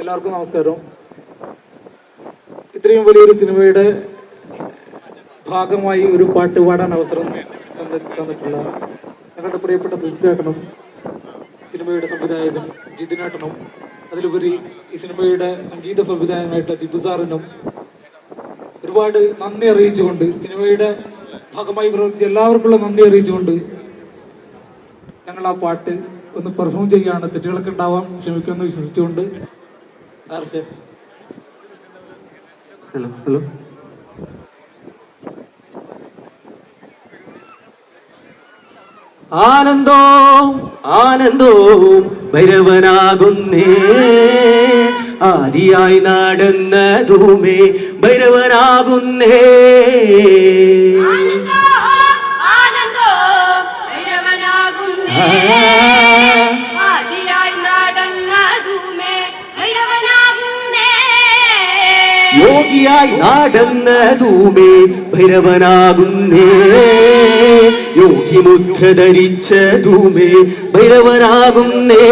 എല്ലാവർക്കും നമസ്കാരം. ഇത്രയും വലിയൊരു സിനിമയുടെ ഭാഗമായി ഒരു പാട്ട് പാടാൻ അവസരം തന്നിട്ടുള്ള ഞങ്ങളുടെ പ്രിയപ്പെട്ട സുജിത്തേട്ടനും സിനിമയുടെ സംവിധായകൻ ജിതിനേട്ടനും അതിലുപരി ഈ സിനിമയുടെ സംഗീത സംവിധായകനായിട്ടുള്ള ദിബു സാറിനും ഒരുപാട് നന്ദി അറിയിച്ചുകൊണ്ട്, സിനിമയുടെ ഭാഗമായി പ്രവർത്തിച്ച എല്ലാവർക്കുള്ള നന്ദി അറിയിച്ചുകൊണ്ട് ഞങ്ങൾ ആ പാട്ട് ഒന്ന് പെർഫോം ചെയ്യുകയാണ്. തെറ്റുകളൊക്കെ ഉണ്ടാവാം, ക്ഷമിക്കുമെന്ന് വിശ്വസിച്ചുകൊണ്ട്. Hello hello ആനന്ദോ ആനന്ദോ ഭൈരവനാകുന്നേ, ആദിയായി നടന്നതുമേ ഭൈരവനാകുന്നേ. യോഗിയായി നടന്നതുമേ ഭൈരവനാകുന്നേ, യോഗി മുദ്ര ധരിച്ചതുമേ ഭൈരവനാകുന്നേ.